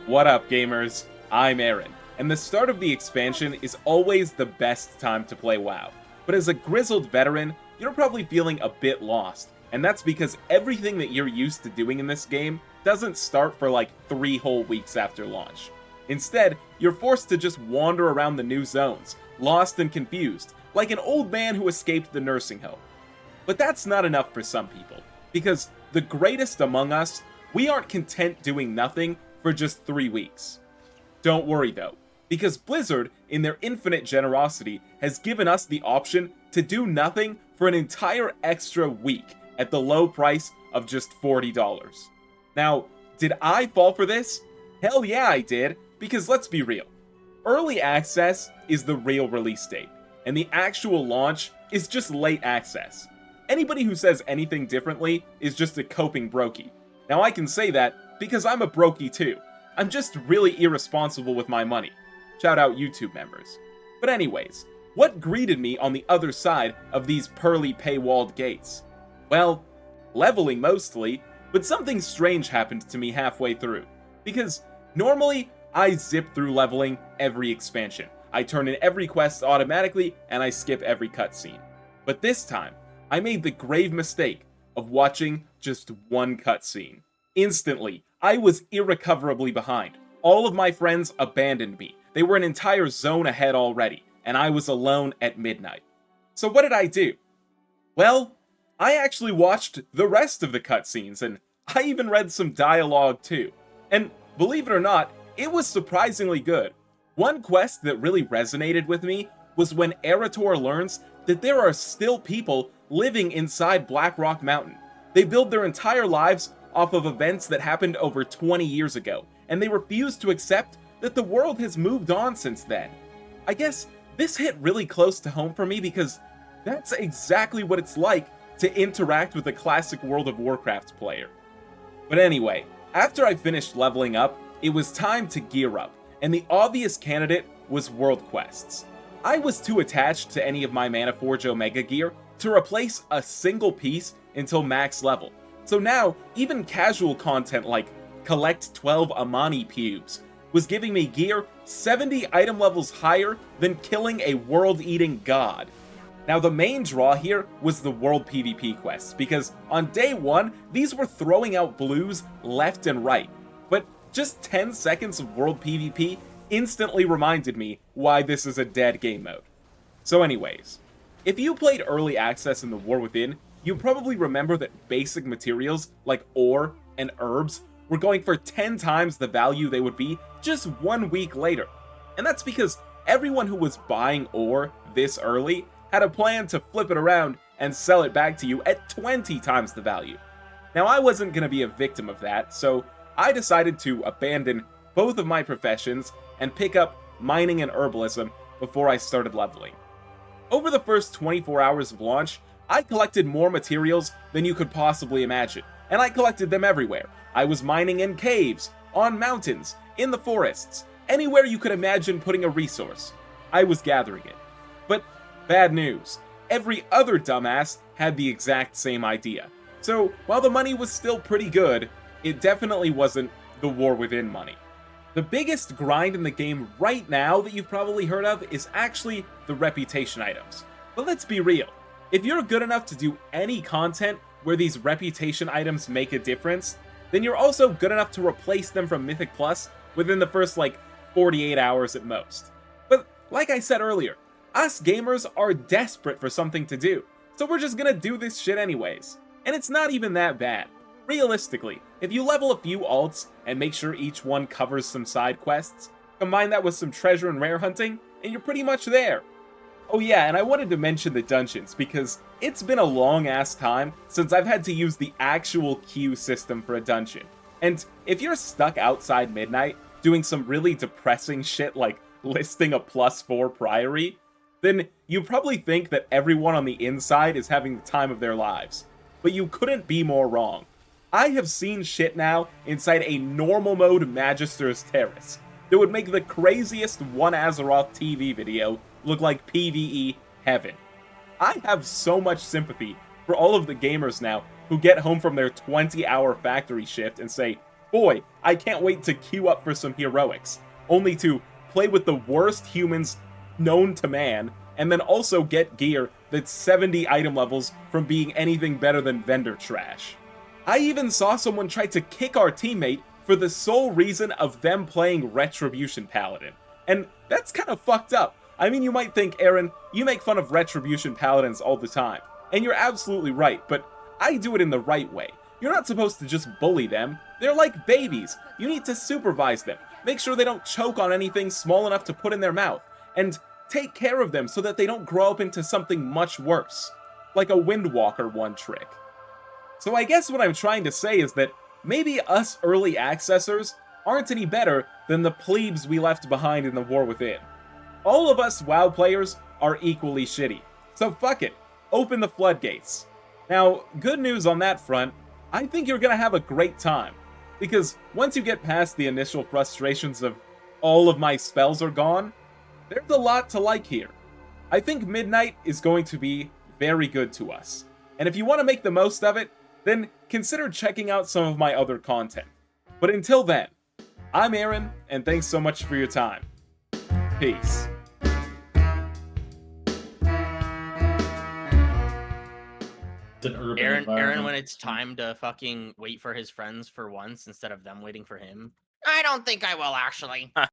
What up, gamers? I'm Aaron, and the start of the expansion is always the best time to play WoW. But as a grizzled veteran, you're probably feeling a bit lost, and that's because everything that you're used to doing in this game doesn't start for like 3 whole weeks after launch. Instead, you're forced to just wander around the new zones, lost and confused, like an old man who escaped the nursing home. But that's not enough for some people, because the greatest among us, we aren't content doing nothing for just 3 weeks. Don't worry though, because Blizzard, in their infinite generosity, has given us the option to do nothing for an entire extra week at the low price of just $40. Now, did I fall for this? Hell yeah I did, because let's be real. Early access is the real release date, and the actual launch is just late access. Anybody who says anything differently is just a coping brokey. Now I can say that because I'm a brokey too. I'm just really irresponsible with my money. Shout out YouTube members. But anyways, what greeted me on the other side of these pearly paywalled gates? Well, leveling mostly, but something strange happened to me halfway through. Because normally, I zip through leveling every expansion. I turn in every quest automatically, and I skip every cutscene. But this time, I made the grave mistake of watching just one cutscene. Instantly, I was irrecoverably behind. All of my friends abandoned me. They were an entire zone ahead already, and I was alone at midnight. So what did I do? Well, I actually watched the rest of the cutscenes, and I even read some dialogue too. And believe it or not, it was surprisingly good. One quest that really resonated with me was when algeth'ar learns that there are still people living inside Black Rock Mountain. They build their entire lives off of events that happened over 20 years ago, and they refuse to accept that the world has moved on since then. I guess this hit really close to home for me because that's exactly what it's like to interact with a classic World of Warcraft player. But anyway, after I finished leveling up, it was time to gear up, and the obvious candidate was world quests. I was too attached to any of my Manaforge Omega gear to replace a single piece until max level. So now, even casual content like collect 12 Amani pubes was giving me gear 70 item levels higher than killing a world-eating god. Now the main draw here was the world PvP quests, because on day 1, these were throwing out blues left and right. But just 10 seconds of world PvP instantly reminded me why this is a dead game mode. So anyways, if you played early access in the War Within, you probably remember that basic materials like ore and herbs were going for 10 times the value they would be just 1 week later. And that's because everyone who was buying ore this early had a plan to flip it around and sell it back to you at 20 times the value. Now I wasn't going to be a victim of that, so I decided to abandon both of my professions and pick up mining and herbalism before I started leveling. Over the first 24 hours of launch, I collected more materials than you could possibly imagine, and I collected them everywhere. I was mining in caves, on mountains, in the forests, anywhere you could imagine putting a resource. I was gathering it. But bad news, every other dumbass had the exact same idea. So while the money was still pretty good, it definitely wasn't the War Within money. The biggest grind in the game right now that you've probably heard of is actually the reputation items. But let's be real, if you're good enough to do any content where these reputation items make a difference, then you're also good enough to replace them from Mythic Plus within the first 48 hours at most. But like I said earlier, us gamers are desperate for something to do, so we're just gonna do this shit anyways. And it's not even that bad. Realistically, if you level a few alts and make sure each one covers some side quests, combine that with some treasure and rare hunting, and you're pretty much there. Oh yeah, and I wanted to mention the dungeons, because it's been a long ass time since I've had to use the actual queue system for a dungeon. And if you're stuck outside midnight, doing some really depressing shit like listing a +4 priory, then you probably think that everyone on the inside is having the time of their lives. But you couldn't be more wrong. I have seen shit now inside a normal mode Magister's Terrace that would make the craziest One Azeroth TV video look like PvE heaven. I have so much sympathy for all of the gamers now who get home from their 20-hour factory shift and say, boy, I can't wait to queue up for some heroics, only to play with the worst humans known to man, and then also get gear that's 70 item levels from being anything better than vendor trash. I even saw someone try to kick our teammate for the sole reason of them playing Retribution Paladin, and that's kind of fucked up. I mean, you might think, Aaron, you make fun of Retribution Paladins all the time, and you're absolutely right, but I do it in the right way. You're not supposed to just bully them. They're like babies. You need to supervise them, make sure they don't choke on anything small enough to put in their mouth, and take care of them so that they don't grow up into something much worse, like a Windwalker one trick. So I guess what I'm trying to say is that maybe us early accessors aren't any better than the plebes we left behind in the War Within. All of us WoW players are equally shitty, so fuck it, open the floodgates. Now, good news on that front, I think you're gonna have a great time, because once you get past the initial frustrations of all of my spells are gone, there's a lot to like here. I think Midnight is going to be very good to us, and if you want to make the most of it, then consider checking out some of my other content. But until then, I'm Aaron, and thanks so much for your time. Peace. Aaron, when it's time to fucking wait for his friends for once instead of them waiting for him. I don't think I will, actually.